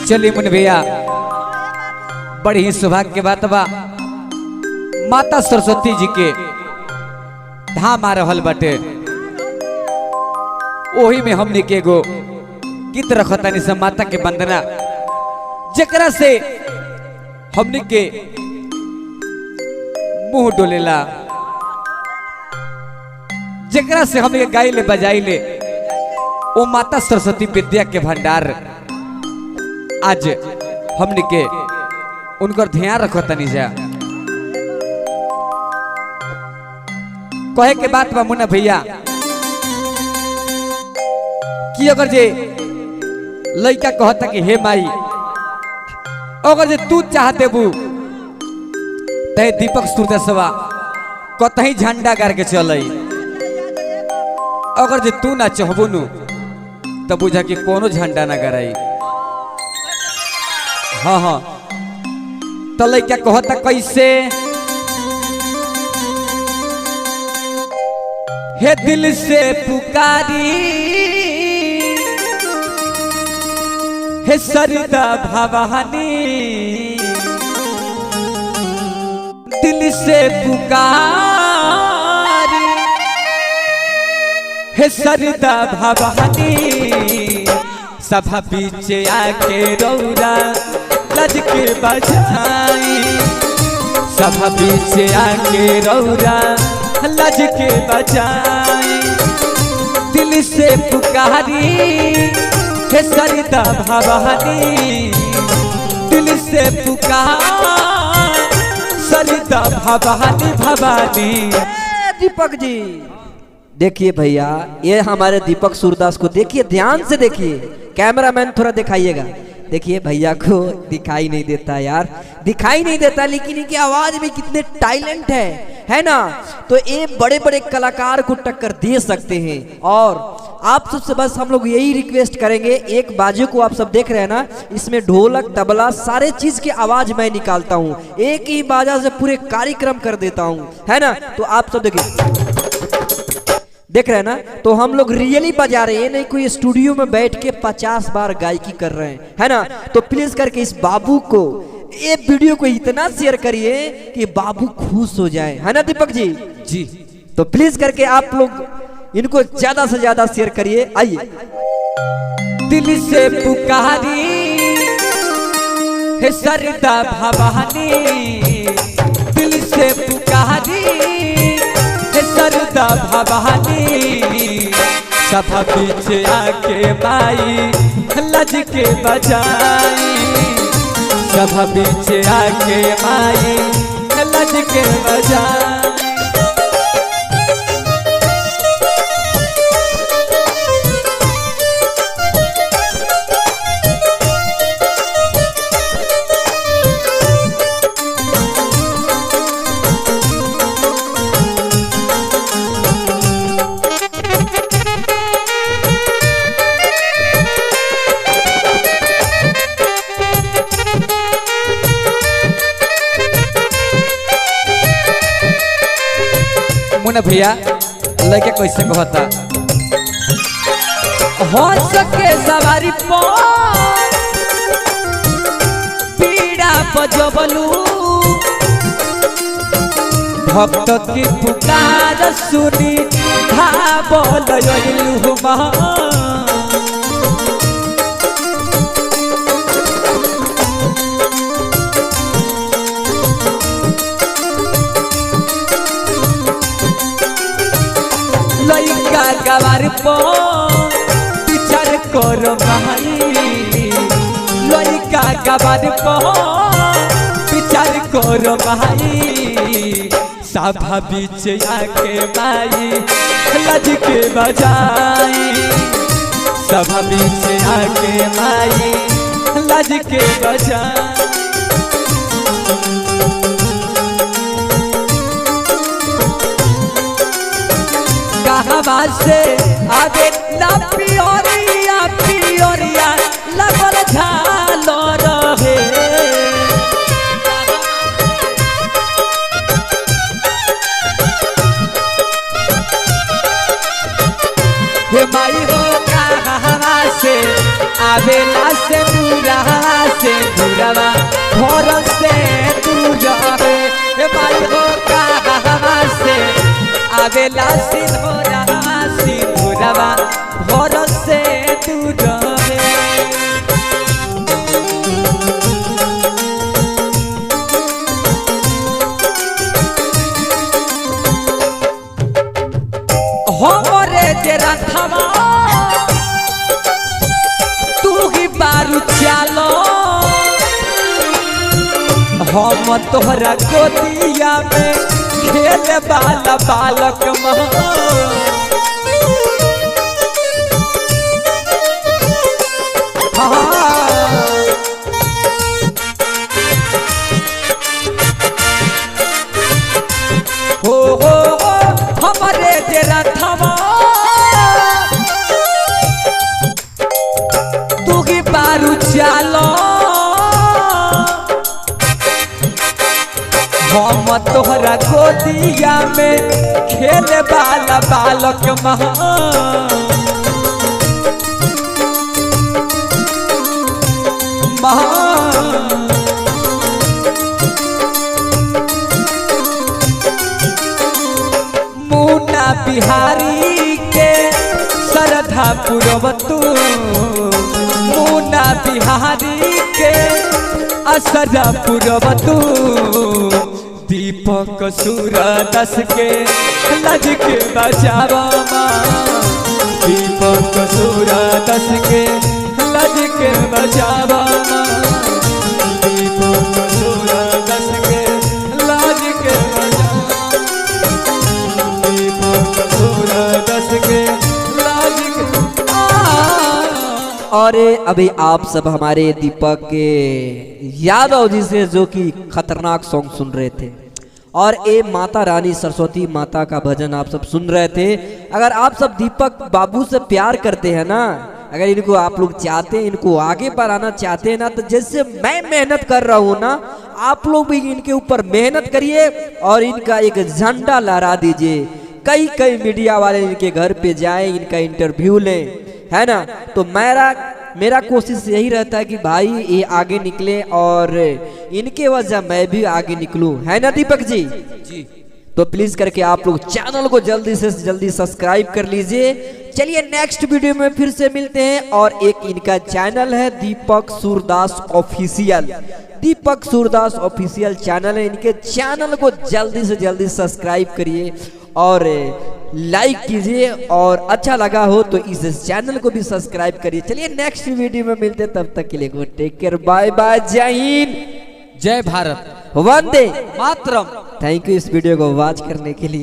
चलिए मुन भैया, बड़ी ही सौभाग्य के बात बा, माता सरस्वती जी के धाम आ रहल बाटे। ओही में हमने के एगो गीत रखतानी से माता के वंदना, जेकरा से हमने के मुंह डोलेला, जेकरा से हम गाइले बजाइले ओ माता सरस्वती विद्या के भंडार आज हमने के उनकर ध्यान रखतानी जा। कहे के बात बा मुन्ना भैया कि अगर जे लड़का कहता कि हे माई, अगर जे तू चाह देबू ते दीपक सुरदेशवा कतही झंडा गाड़ के चल, अगर जे तू ना चाहबू नु तब बुझा कि कोनो झंडा ना गड़ाई। हाँ हाँ, तो लड़का कहता कैसे, हे दिल से पुकारी हे सरिता भवानी, दिल से पुकारी हे सरिता भवानी, सभा पीछे आके रौरा लज के बजाई, सभा पीछे आके रौरा लज के बजाई, दिल से पुकारी हे सरिता भवानी, दिल से पुकार सरिता भवानी भवानी। दीपक जी देखिए भैया, ये हमारे दीपक सूरदास को देखिए, ध्यान से देखिए, कैमरामैन थोड़ा दिखाइएगा। देखिए भैया को दिखाई नहीं देता यार, दिखाई नहीं देता, लेकिन इनकी आवाज में कितने टैलेंट है ना। तो ये बड़े बड़े कलाकार को टक्कर दे सकते हैं। और आप सबसे बस हम लोग यही रिक्वेस्ट करेंगे, एक बाजू को आप सब देख रहे हैं ना, इसमें ढोलक तबला सारे चीज की आवाज मैं निकालता हूँ, एक ही बाजा से पूरे कार्यक्रम कर देता हूँ, है ना। तो आप सब देखिए, देख रहे हैं ना, तो हम लोग रियली बजा रहे हैं, नहीं कोई स्टूडियो में बैठ के 50 बार गायकी कर रहे हैं, है ना। तो प्लीज करके इस बाबू को, ये वीडियो को इतना शेयर करिए कि बाबू खुश हो जाए, है ना दीपक जी। जी तो प्लीज करके आप लोग इनको ज्यादा से ज्यादा शेयर करिए। आइए। दिल से पुकारी हे सरिता भवानी, दिल से पुकारी हे सरिता भवानी, सभा पीछे आके माई लज के बजाई, सभा पीछे आके माई लज के बजाई। मुन्ना भैया लड़के कैसे कहता, हो सके सवारी पीड़ा बजबलू, भक्त की पुकार सुनी धावलू माँ, लइका गवार विचार करो भाई, लइका गवार विचार करो भाई, सभा बीच आके माई लज के बजाई, सभा बीच आके माई लज के बजाई। कहवा से आगे ना पियोरिया पियोरिया लगल झालो रहे, हे माई हो कहवा से आवेला से पूरा सिंदूरवा घर से दूर रहे हे माई हो कहाँ से आवेला सिंदूरवा सिंदूरवा घर से दूर रहे हमरे जे रथवा तू ही बारू चालो हम तोहरा गोदिया में खेल वाला बालक हो हमरे जे रथवा तू ही बारू चालो हम तोहरा गोदिया में खेले वाला बालक मुन्ना बिहारी के श्रद्धा पूरब तू मुन्ना बिहारी के असरा पूरब तू दीपक सूरदास के लज के बचावा दीपक सूरदास के लज के बचावा दीपक सूरदास के लज के बचावा दीपक सूरदास के लज के और अभी आप सब हमारे दीपक के यादव जी से जो कि खतरनाक सॉन्ग सुन रहे थे और ये माता रानी सरस्वती माता का भजन आप सब सुन रहे थे। अगर आप सब दीपक बाबू से प्यार करते हैं ना, अगर इनको आप लोग चाहते हैं, इनको आगे बढ़ाना चाहते हैं ना, तो जैसे मैं मेहनत कर रहा हूँ ना, आप लोग भी इनके ऊपर मेहनत करिए और इनका एक झंडा लहरा दीजिए। कई कई मीडिया वाले इनके घर पे जाएं, इनका इंटरव्यू लें, है ना। तो मेरा कोशिश यही रहता है कि भाई ये आगे निकले और इनके वजह मैं भी आगे निकलूं, है ना दीपक जी? जी। तो प्लीज करके आप लोग चैनल को जल्दी से जल्दी सब्सक्राइब कर लीजिए। चलिए नेक्स्ट वीडियो में फिर से मिलते हैं। और एक इनका चैनल है दीपक सूरदास ऑफिशियल, दीपक सूरदास ऑफिशियल चैनल है। इनके चैनल को जल्दी से जल्दी सब्सक्राइब करिए और लाइक कीजिए, और अच्छा लगा हो तो इस चैनल को भी सब्सक्राइब करिए। चलिए नेक्स्ट वीडियो में मिलते हैं, तब तक के लिए good take care, bye bye, जय हिंद, जय भारत, वंदे मातरम। थैंक यू इस वीडियो को वॉच करने के लिए।